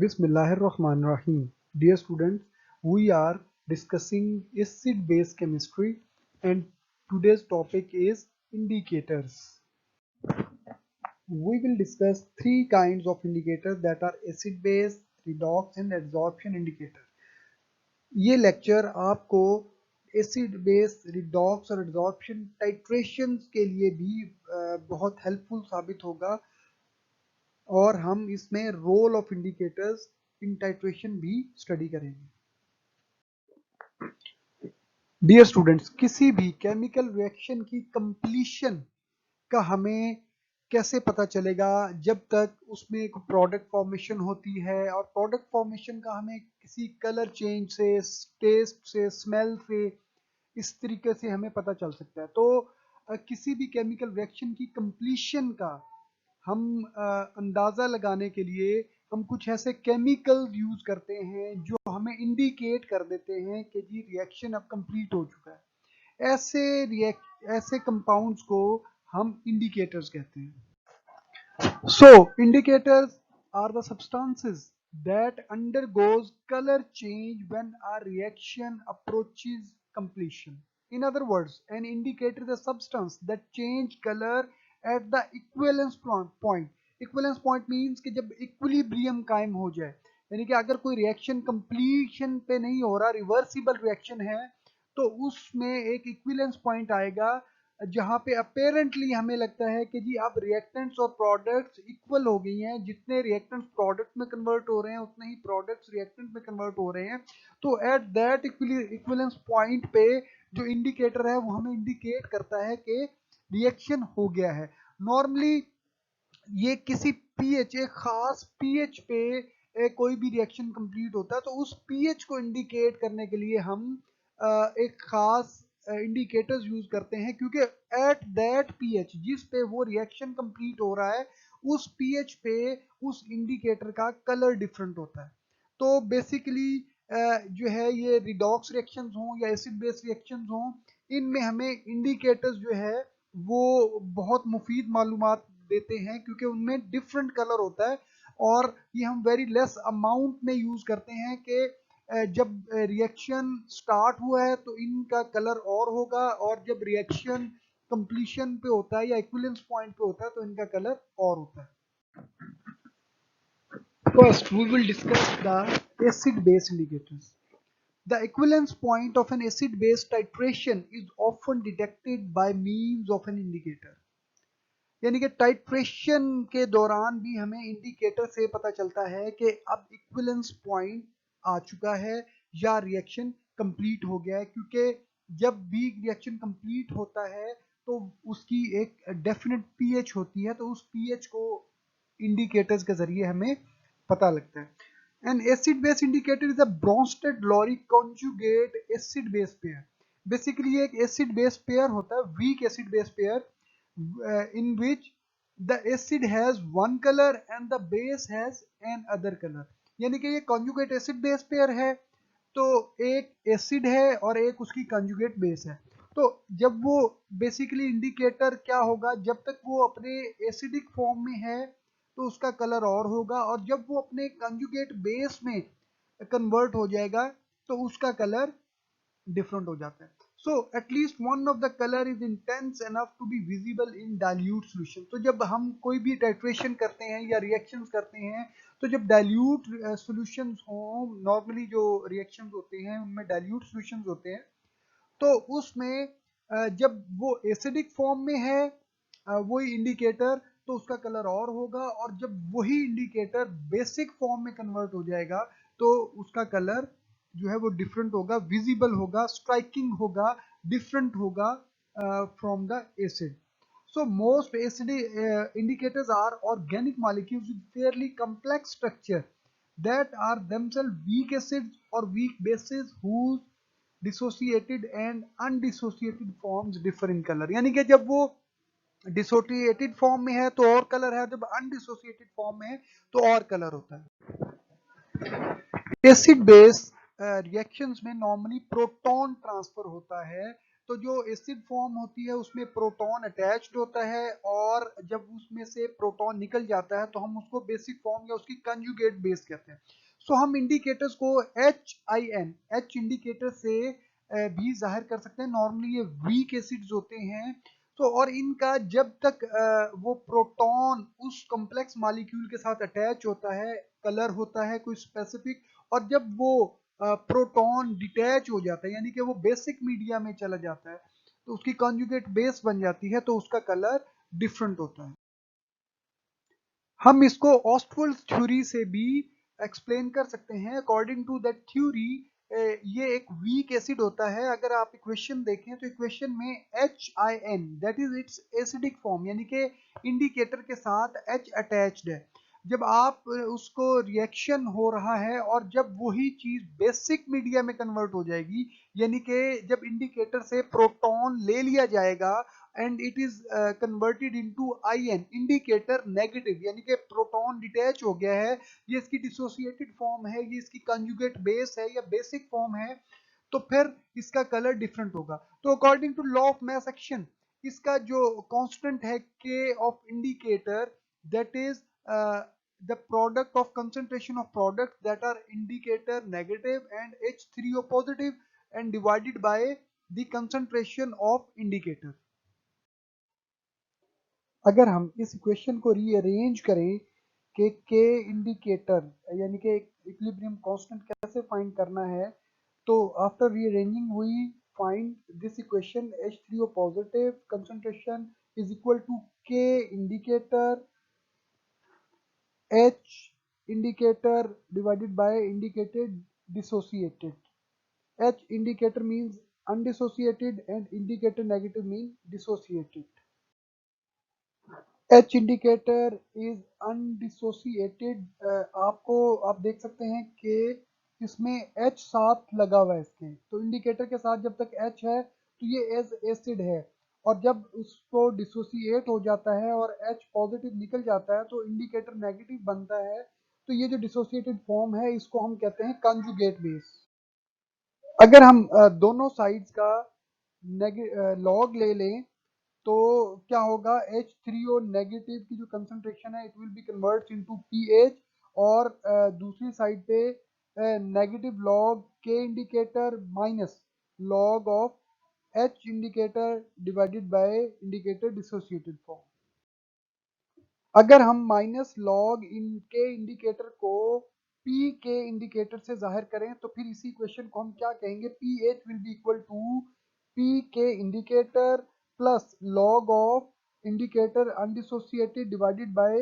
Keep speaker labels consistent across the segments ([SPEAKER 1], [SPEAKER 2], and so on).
[SPEAKER 1] Bismillahirrahmanirrahim. Dear students, we are discussing acid-base chemistry and today's topic is indicators. We will discuss three kinds of indicators that are acid-base, redox and adsorption indicator. ये lecture आपको acid base redox और adsorption titration के लिए भी बहुत helpful साबित होगा और हम इसमें role of indicators in titration भी स्टडी करेंगे। डियर स्टूडेंट्स, किसी भी केमिकल रिएक्शन की कंप्लीशन का हमें कैसे पता चलेगा जब तक उसमें एक प्रोडक्ट फॉर्मेशन होती है और प्रोडक्ट फॉर्मेशन का हमें किसी कलर चेंज से, टेस्ट से, स्मेल से, इस तरीके से हमें पता चल सकता है। तो किसी भी केमिकल रिएक्शन की कंप्लीशन का हम अंदाज़ा लगाने के लिए हम कुछ ऐसे केमिकल यूज करते हैं जो हमें इंडिकेट कर देते हैं कि जी रिएक्शन अब कंप्लीट हो चुका है। ऐसे कंपाउंड्स को हम इंडिकेटर्स कहते हैं। So indicators are the substances that undergoes color change when a reaction approaches completion. In other words, an indicator is a substance that change color at the equivalence point. Equivalence point means कि जब equilibrium कायम हो जाए, यानी कि अगर कोई reaction completion पे नहीं हो रहा, रिवर्सिबल रिएक्शन है, तो उसमें एक इक्विवेलेंस पॉइंट आएगा जहां पे अपेरेंटली हमें लगता है कि जी अब रिएक्टेंट्स और प्रोडक्ट्स इक्वल हो गई हैं, जितने रिएक्टेंट्स प्रोडक्ट में कन्वर्ट हो रहे हैं उतने ही प्रोडक्ट्स रिएक्टेंट में कन्वर्ट हो रहे हैं। तो एट दैट इक्विवेलेंस पॉइंट पे जो इंडिकेटर है वो हमें इंडिकेट करता है कि रिएक्शन हो गया है। नॉर्मली ये किसी पीएच, एक खास पीएच पे कोई भी रिएक्शन कंप्लीट होता है तो उस पीएच को इंडिकेट करने के लिए हम एक खास इंडिकेटर्स यूज करते हैं, क्योंकि एट दैट पीएच जिस पे वो रिएक्शन कंप्लीट हो रहा है उस पीएच पे उस इंडिकेटर का कलर डिफरेंट होता है। तो बेसिकली जो है ये रिडॉक्स रिएक्शंस हों या एसिड बेस रिएक्शंस हों, इनमें हमें इंडिकेटर्स जो है वो बहुत मुफीद मालूमात देते हैं, क्योंकि उनमें डिफरेंट कलर होता है और ये हम वेरी लेस अमाउंट में यूज करते हैं कि जब रिएक्शन स्टार्ट हुआ है तो इनका कलर और होगा और जब रिएक्शन कंप्लीशन पे होता है या इक्विवेलेंस पॉइंट पे होता है तो इनका कलर और होता है। First, we will discuss the acid-base indicators. The equivalence point of an acid-base titration is often detected by means of an indicator. यानी कि टाइट्रेशन के दौरान भी हमें इंडिकेटर से पता चलता है कि अब इक्विवेलेंस पॉइंट आ चुका है या रिएक्शन कंप्लीट हो गया है, क्योंकि जब भी रिएक्शन कंप्लीट होता है तो उसकी एक डेफिनेट पीएच होती है, तो उस पीएच को इंडिकेटर्स के जरिए हमें पता लगता है। N acid base indicator is a Bronsted-lorry conjugate acid base pair. Basically एक एसिड बेस पेयर होता है, weak acid base pair, in which the acid has one color and the base has an other color। यानी कि ये conjugate acid base pair है, तो एक acid है और एक उसकी कॉन्जुगेट बेस है। तो जब वो बेसिकली इंडिकेटर क्या होगा, जब तक वो अपने एसिडिक फॉर्म में है तो उसका कलर और होगा, और जब वो अपने कॉन्जुगेट बेस में कन्वर्ट हो जाएगा तो उसका कलर डिफरेंट हो जाता है। So at least one of the color is intense enough to be visible in dilute solution। तो जब हम कोई भी टाइट्रेशन करते हैं या रिएक्शंस करते हैं तो जब डाइल्यूट सॉल्यूशंस हों, नॉर्मली जो रिएक्शंस होते हैं उनमें डाइल्यूट सॉल्यूशंस होते हैं, तो उसमें जब वो एसिडिक फॉर्म में है वही इंडिकेटर, तो उसका कलर और होगा, और जब वही इंडिकेटर बेसिक फॉर्म में कन्वर्ट हो जाएगा तो उसका कलर जो है वो डिफरेंट होगा, विजिबल होगा, स्ट्राइकिंग होगा, डिफरेंट होगा from the acid. So most acid indicators are organic molecules with fairly complex structure that are themselves weak acids or weak bases whose dissociated and undissociated forms differ in color। यानी कि जब वो dissociated form में है तो और colour है, जब अनडिसोसिएटेड फॉर्म में है तो और कलर होता है। एसिड बेस रिएक्शंस में नॉर्मली प्रोटॉन ट्रांसफर होता है तो जो एसिड फॉर्म होती है उसमें प्रोटॉन अटैच्ड होता है, और जब उसमें से प्रोटॉन निकल जाता है तो हम उसको बेसिक फॉर्म या उसकी कंजुगेट बेस कहते हैं। सो हम इंडिकेटर्स को एच इंडिकेटर से भी जाहिर कर सकते हैं। नॉर्मली ये वीक एसिड्स होते हैं। तो और इनका जब तक वो प्रोटॉन उस कॉम्प्लेक्स मॉलिक्यूल के साथ अटैच होता है, कलर होता है कोई स्पेसिफिक, और जब वो प्रोटॉन डिटैच हो जाता है यानी कि वो बेसिक मीडिया में चला जाता है तो उसकी कॉन्जुगेट बेस बन जाती है, तो उसका कलर डिफरेंट होता है। हम इसको ऑस्टवल्ड थ्योरी से भी एक्सप्लेन कर सकते हैं। अकॉर्डिंग टू दैट थ्योरी ये एक वीक एसिड होता है। अगर आप इक्वेशन देखें तो इक्वेशन में HIN that is it's acidic form, यानी कि इंडिकेटर के साथ H अटैच्ड है। जब आप उसको रिएक्शन हो रहा है और जब वही चीज बेसिक मीडिया में कन्वर्ट हो जाएगी, यानी कि जब इंडिकेटर से प्रोटॉन ले लिया जाएगा and it is converted into IN indicator negative, यानी कि प्रोटॉन डिटैच हो गया है, ये इसकी डिसोसिएटेड फॉर्म है, ये इसकी कंजुगेट बेस है या बेसिक फॉर्म है, तो फिर इसका कलर डिफरेंट होगा। तो according to law of mass action इसका जो कांस्टेंट है K of indicator that is the product of concentration of products that are indicator negative and H3O positive and divided by the concentration of indicator। अगर हम इस equation को rearrange करें कि के इंडिकेटर यानी कि इक्विलिब्रियम कांस्टेंट कैसे फाइंड करना है, तो after rearranging we find this equation H3O positive concentration is equal to K indicator H indicator divided by indicated dissociated. H indicator means undissociated and indicator negative mean dissociated. H indicator is undissociated. आपको आप देख सकते हैं कि इसमें H साथ लगा हुआ है इसके, तो इंडिकेटर के साथ जब तक एच है तो ये एज एसिड है, और जब उसको डिसोसिएट हो जाता है और एच पॉजिटिव निकल जाता है तो इंडिकेटर नेगेटिव बनता है। तो ये जो डिसोसिएटेड फॉर्म है इसको हम कहते हैं कंजुगेट बेस। अगर हम दोनों साइड्स का लॉग ले लें तो क्या होगा, H3O नेगेटिव की जो कंसंट्रेशन है it will be convert into pH, और दूसरी साइड पे नेगेटिव लॉग के indicator minus log of H indicator divided bye indicator dissociated form. अगर हम माइनस लॉग इन के इंडिकेटर को पी के इंडिकेटर से जाहिर करें तो फिर इसी इक्वेशन को हम क्या कहेंगे, P H will be equal to P K indicator plus log of indicator undissociated divided by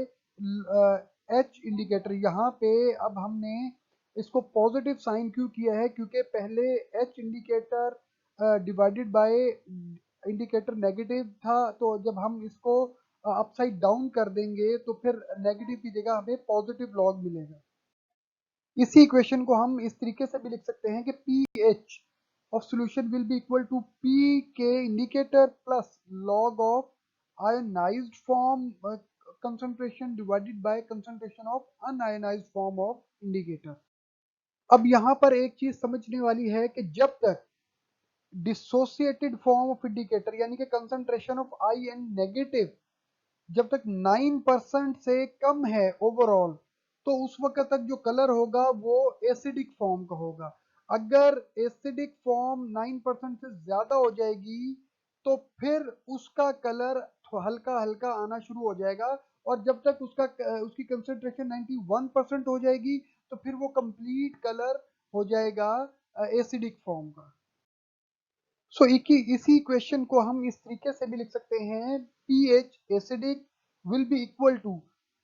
[SPEAKER 1] H indicator. यहाँ पे अब हमने इसको पॉजिटिव साइन क्यों किया है, क्योंकि पहले H indicator divided bye indicator negative था, तो जब हम इसको अपसाइड डाउन कर देंगे तो फिर नेगेटिव की जगह हमें पॉजिटिव लॉग मिलेगा। इसी इक्वेशन को हम इस तरीके से भी लिख सकते हैं कि P H of solution will be equal to P K indicator plus log of ionized form concentration divided by concentration of unionized form of indicator. अब यहाँ पर एक चीज समझने वाली है कि जब तक डिसोसिएटेड फॉर्म ऑफ इंडिकेटर यानी कि concentration of I N negative जब तक 9% से कम है ओवरऑल, तो उस वक्त तक जो कलर होगा वो एसिडिक फॉर्म का होगा। अगर एसिडिक फॉर्म 9% से ज्यादा हो जाएगी तो फिर उसका कलर हल्का हल्का आना शुरू हो जाएगा, और जब तक उसकी कंसेंट्रेशन 91% हो जाएगी तो फिर वो कंप्लीट कलर हो जाएगा एसिडिक फॉर्म का। सो इसी इक्वेशन को हम इस तरीके से भी लिख सकते हैं, P H acidic will be equal to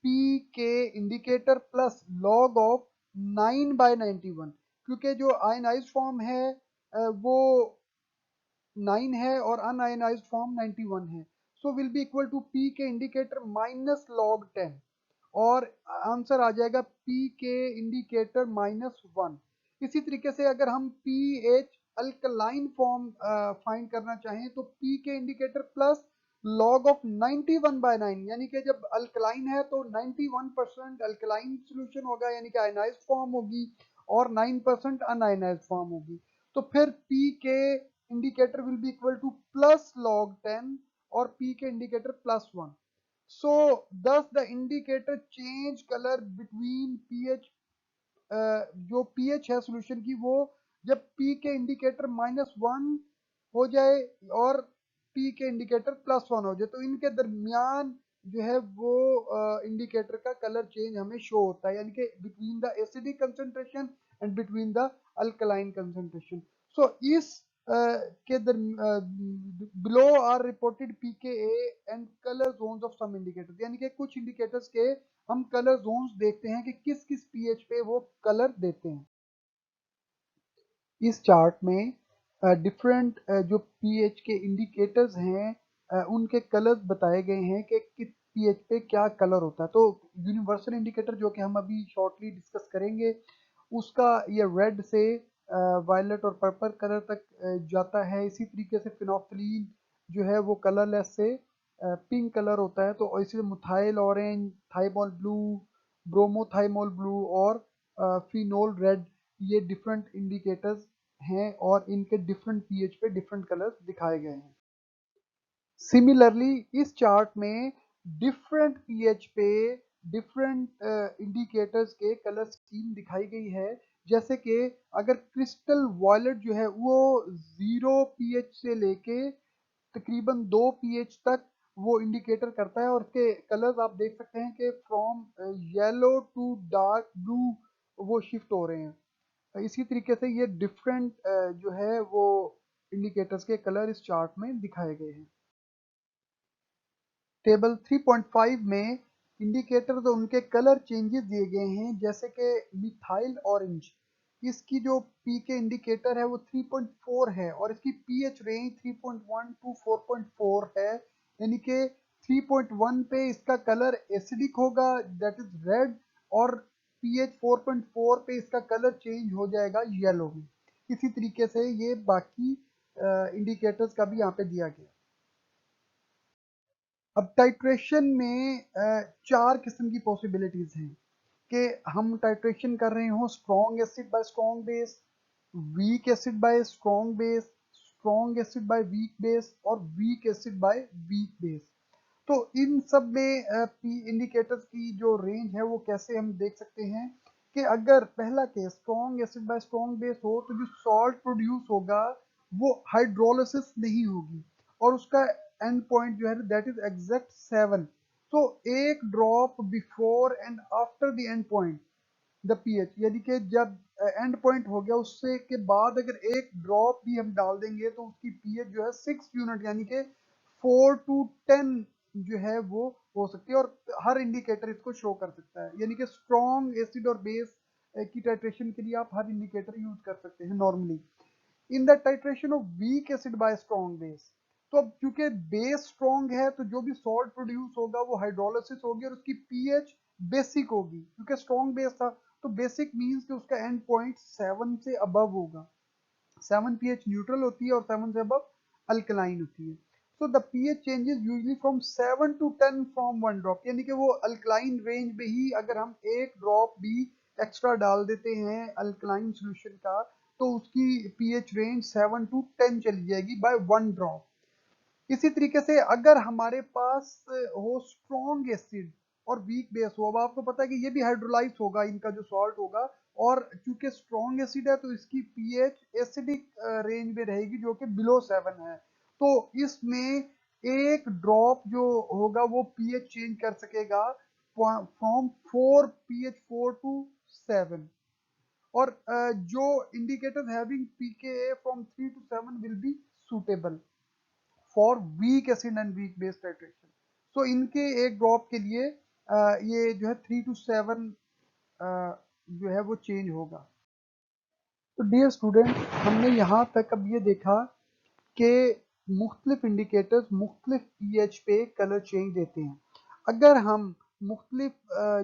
[SPEAKER 1] P K indicator plus log of 9/91, क्योंकि जो आयनाइज्ड फॉर्म है वो 9 है और अनआयनाइज्ड फॉर्म 91 है। So will be equal to P K indicator minus log 10, और आंसर आ जाएगा पी के इंडिकेटर -1। इसी तरीके से अगर हम P H alkaline form find करना चाहें तो P K indicator plus log of 91/9, यानी कि जब अल्कलाइन है तो 91% अल्कलाइन सोल्यूशन होगा यानी कि आयनाइज्ड फॉर्म होगी और 9% अनआयनाइज्ड फॉर्म होगी। तो फिर P K indicator will be equal two plus log 10 और P के indicator plus 1. So thus the indicator change color between pH, जो pH है सोल्यूशन की वो जब P के इंडिकेटर -1 हो जाए और P के इंडिकेटर +1 हो जाए तो इनके दरमियान जो है वो इंडिकेटर का कलर चेंज हमें शो होता है, यानी कि between the acidic concentration and between the alkaline concentration. So इस के below are reported PKA and colour zones of some indicators, यानी कि कुछ इंडिकेटर्स के हम कलर जोन्स देखते हैं कि किस किस पीएच पे वो कलर देते हैं. इस चार्ट में डिफरेंट जो पीएच के इंडिकेटर्स हैं उनके कलर्स बताए गए हैं कि किस पीएच पे क्या कलर होता है. तो यूनिवर्सल इंडिकेटर जो कि हम अभी शॉर्टली डिस्कस करेंगे उसका ये रेड से वायलेट और पर्पल कलर तक जाता है. इसी तरीके से फिनोफ्थलीन जो है वो कलरलेस से पिंक कलर होता है. तो इसी methyl orange, thymol blue, bromothymol blue और फिनोल रेड, ये डिफरेंट इंडिकेटर्स हैं और इनके डिफरेंट पीएच पे डिफरेंट कलर्स दिखाए गए हैं. सिमिलरली इस चार्ट में डिफरेंट पीएच पे डिफरेंट इंडिकेटर्स के कलर स्कीम दिखाई गई है. जैसे कि अगर क्रिस्टल वॉयलेट जो है वो 0 पीएच से लेके तकरीबन 2 पीएच तक वो इंडिकेटर करता है और उसके कलर्स आप देख सकते हैं कि from yellow to dark blue वो शिफ्ट हो रहे हैं. इसी तरीके से ये डिफरेंट जो है वो इंडिकेटर्स के कलर इस चार्ट में दिखाए गए हैं. टेबल 3.5 में इंडिकेटर्स और उनके कलर चेंजेस दिए गए हैं. जैसे कि मिथाइल ऑरेंज, इसकी जो पी के इंडिकेटर है वो 3.4 है और इसकी पीएच रेंज 3.1 टू 4.4 है, यानी कि 3.1 पे इसका कलर एसिडिक होगा दैट इज रेड और पीएच 4.4 पे इसका कलर चेंज हो जाएगा येलो में. इसी तरीके से ये बाकी इंडिकेटर्स का भी यहाँ पे दिया गया. अब टाइट्रेशन में 4 किस्म की पॉसिबिलिटीज हैं कि हम टाइट्रेशन कर रहे हो strong acid by strong base, weak acid by strong base, strong acid by weak base और weak acid by weak base. तो इन सब में इंडिकेटर्स की जो रेंज है वो कैसे हम देख सकते हैं कि अगर पहला case strong acid by strong base हो तो जो सॉल्ट प्रोड्यूस होगा वो हाइड्रोलिसिस नहीं होगी और उसका एंड पॉइंट जो है दैट इज एग्जैक्ट 7. तो एक drop before and after the end point the pH, यानी कि जब एंड पॉइंट हो गया उससे के बाद अगर एक ड्रॉप भी हम डाल देंगे तो उसकी पीएच जो है 6 यूनिट यानी कि 4 टू 10 जो है वो हो सकती है और हर इंडिकेटर इसको शो कर सकता है. यानी कि स्ट्रॉन्ग एसिड और बेस की टाइट्रेशन के लिए आप हर इंडिकेटर यूज कर सकते हैं normally. In the titration of week acid by strong base, तो अब क्योंकि बेस स्ट्रॉन्ग है तो जो भी सॉल्ट प्रोड्यूस होगा वो हाइड्रोलिसिस होगी और उसकी पीएच बेसिक होगी क्योंकि स्ट्रॉन्ग बेस था. तो बेसिक मींस कि उसका एंड पॉइंट 7 से अबव होगा. 7 पीएच न्यूट्रल होती है और 7 से अबव अल्कलाइन होती है. So the pH changes usually from 7 to 10 from one drop, यानी कि वो अल्कलाइन रेंज में ही अगर हम एक ड्रॉप भी एक्स्ट्रा डाल देते हैं अल्कलाइन सॉल्यूशन का तो उसकी पीएच रेंज 7 टू 10 चली जाएगी बाय वन ड्रॉप. इसी तरीके से अगर हमारे पास हो स्ट्रॉन्ग एसिड और वीक बेस हो, अब आपको पता है कि ये भी हाइड्रोलाइज होगा इनका जो सॉल्ट होगा और चूंकि स्ट्रॉन्ग एसिड है तो इसकी पीएच एसिडिक रेंज में रहेगी जो कि बिलो 7 है. तो इसमें एक ड्रॉप जो होगा वो पीएच चेंज कर सकेगा फ्रॉम 4 पीएच 4 टू 7 और जो indicators having PK from 3 to 7 will be suitable for weak acid and weak base titration. So इनके एक ड्रॉप के लिए ये जो है 3 टू 7 जो है वो चेंज होगा. तो डियर स्टूडेंट हमने यहाँ तक अब ये देखा कि मुख्तलिफ इंडिकेटर्स मुख्तलिफ पीएच पे कलर चेंज देते हैं. अगर हम मुख्तलिफ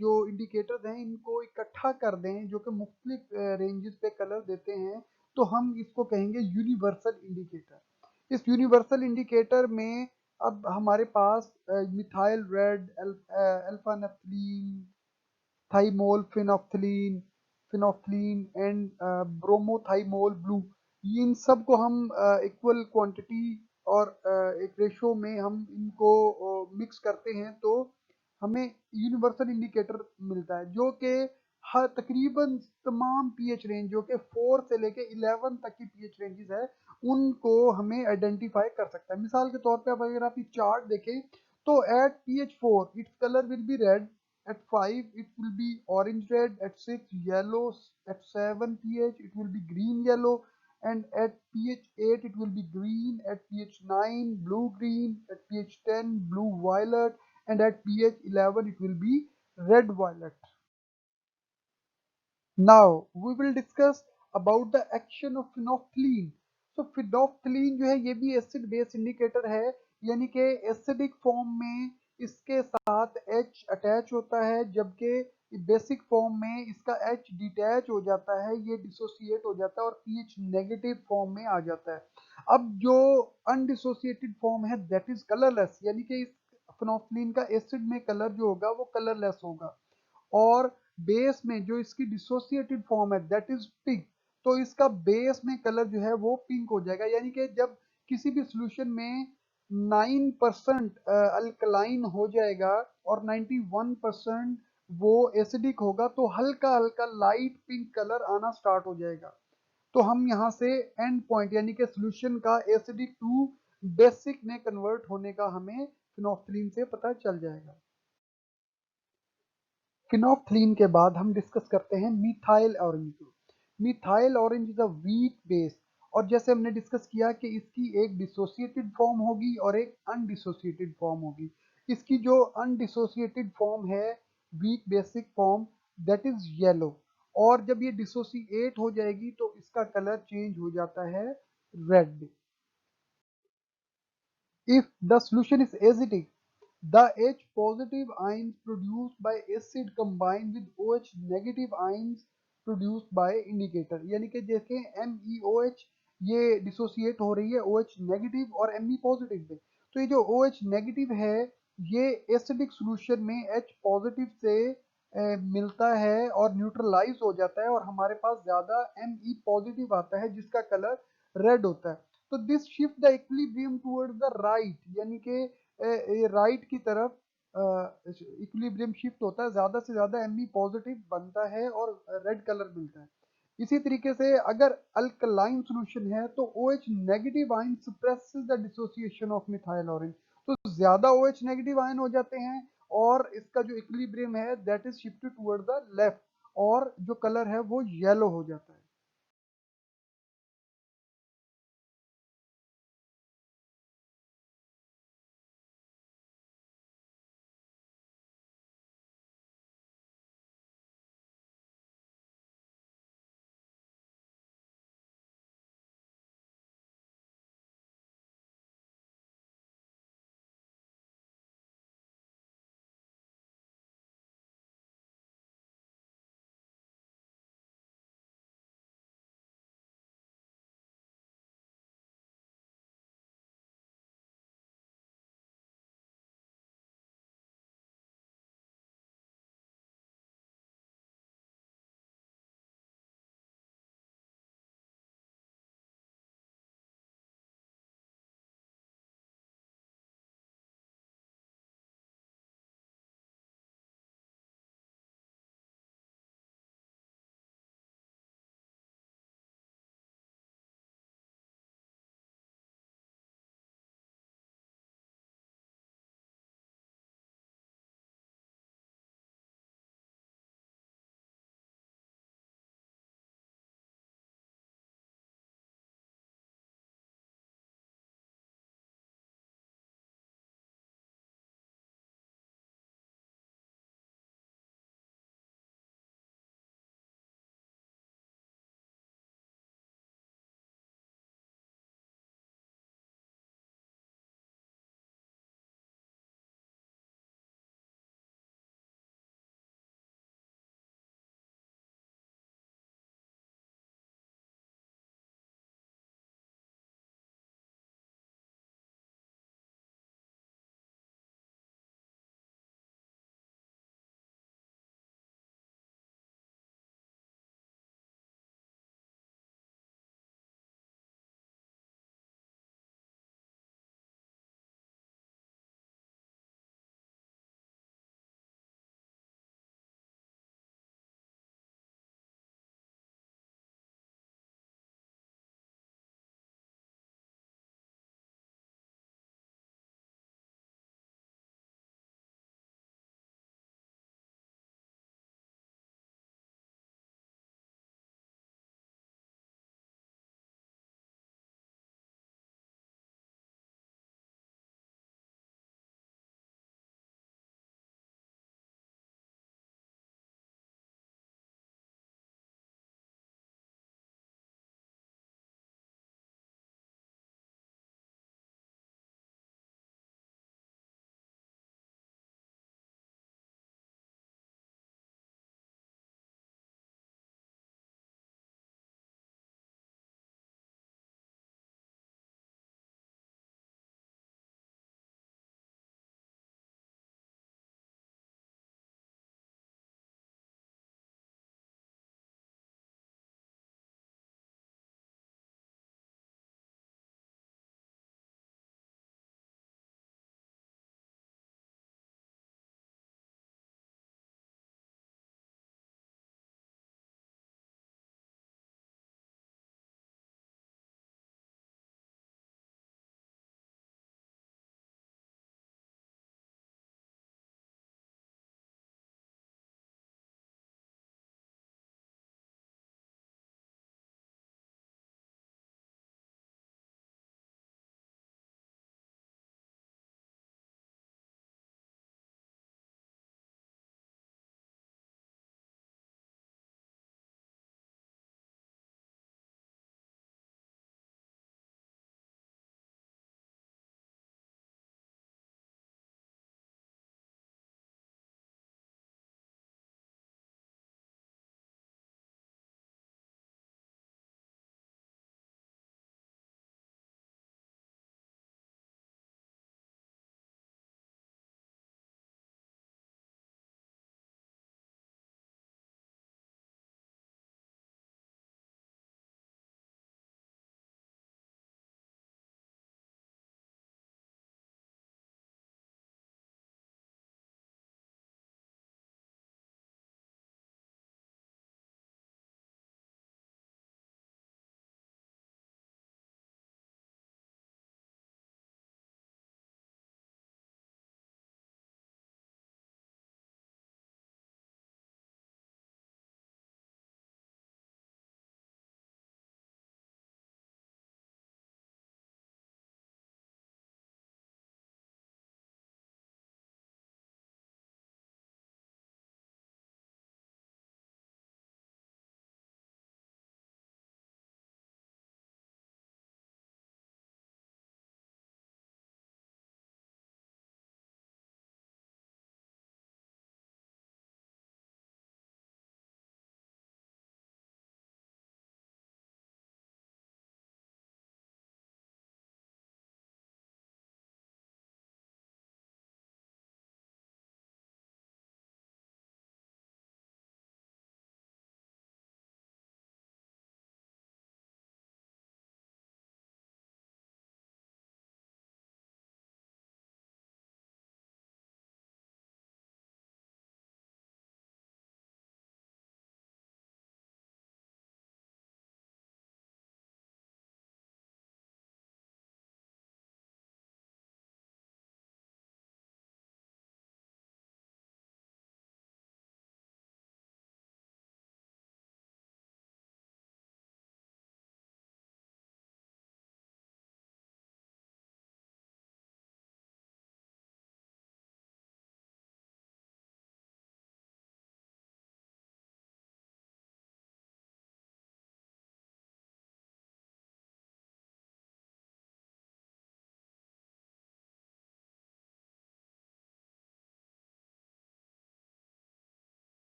[SPEAKER 1] जो इंडिकेटर्स हैं इनको इकट्ठा कर दें जो कि मुख्तलिफ रेंजेस पे कलर देते हैं तो हम इसको कहेंगे यूनिवर्सल इंडिकेटर. इस यूनिवर्सल इंडिकेटर में अब हमारे पास methyl red, alpha naphthalene, thymol phenolphthalein, phenolphthalein and bromothymol blue, इन सब को हम इक्वल क्वांटिटी और एक रेशो में हम इनको मिक्स करते हैं तो हमें यूनिवर्सल इंडिकेटर मिलता है जो कि हर तकरीबन तमाम पीएच रेंज जो कि 4 से लेके 11 तक की पीएच रेंजेस है उनको हमें आइडेंटिफाई कर सकता है। मिसाल के तौर पे अब अगर आप ये चार्ट देखें तो at pH 4 its colour will be red, at 5 it will be orange red, at 6 yellow, at 7 pH it will be green yellow, and at pH 8 it will be green, at pH 9 blue green, at pH 10 blue violet, and at pH 11 it will be red violet. Now we will discuss about the action of phenolphthalein. So phenolphthalein जो है ये भी acid base indicator है, यानी कि acidic form में इसके साथ H अटैच होता है जबकि बेसिक फॉर्म में इसका H डिटैच हो जाता है, ये डिसोसिएट हो जाता है और pH नेगेटिव फॉर्म में आ जाता है। अब जो अनडिसोसिएटेड फॉर्म है दैट इज कलरलेस, यानी कि इस फिनोल्फथालीन का एसिड में कलर जो होगा वो कलरलेस होगा, और बेस में जो इसकी डिसोसिएटेड फॉर्म है दैट इज पिंक, तो इसका बेस में कलर जो है वो पिंक हो जाएगा। यानी कि जब किसी भी सोल्यूशन में 9% अल्कलाइन हो जाएगा और 91% वो एसिडिक होगा तो हल्का हल्का लाइट पिंक कलर आना स्टार्ट हो जाएगा। तो हम यहाँ से एंड पॉइंट यानी कि सोल्यूशन का एसिडिक टू बेसिक में कन्वर्ट होने का हमें फिनोल्फथालीन से पता चल जाएगा। फिनोल्फथालीन के बाद हम डिस्कस करते हैं मिथाइल ऑरेंज को। Methyl orange is a week base, और जैसे हमने डिस्कस किया कि इसकी एक डिसोसिएटेड फॉर्म होगी और एक अनडिसोसिएटेड फॉर्म होगी। इसकी जो अनडिसोसिएटेड फॉर्म है weak basic form that is yellow, और जब ये डिसोसिएट हो जाएगी तो इसका कलर चेंज हो जाता है red. If the solution is acidic, the H positive ions produced by acid combine with OH negative ions produced by indicator, यानी कि देखें MEOH ये डिसोसिएट हो रही है OH नेगेटिव और Me पॉजिटिव में, तो ये जो OH नेगेटिव है ये एसिडिक सॉल्यूशन में H पॉजिटिव से मिलता है और न्यूट्रलाइज हो जाता है और हमारे पास ज्यादा Me पॉजिटिव आता है जिसका कलर रेड होता है। तो this shift the equilibrium towards the right, यानी कि राइट की तरफ इक्विलिब्रियम शिफ्ट होता है, ज्यादा से ज्यादा Me पॉजिटिव बनता है और रेड कलर मिलता है। इसी तरीके से अगर अल्कलाइन सॉल्यूशन है तो OH negative ion suppresses the dissociation of methyl orange, तो ज्यादा OH नेगेटिव आयन हो जाते हैं और इसका जो इक्विलिब्रियम है that is shifted toward the left और जो कलर है वो येलो हो जाता है।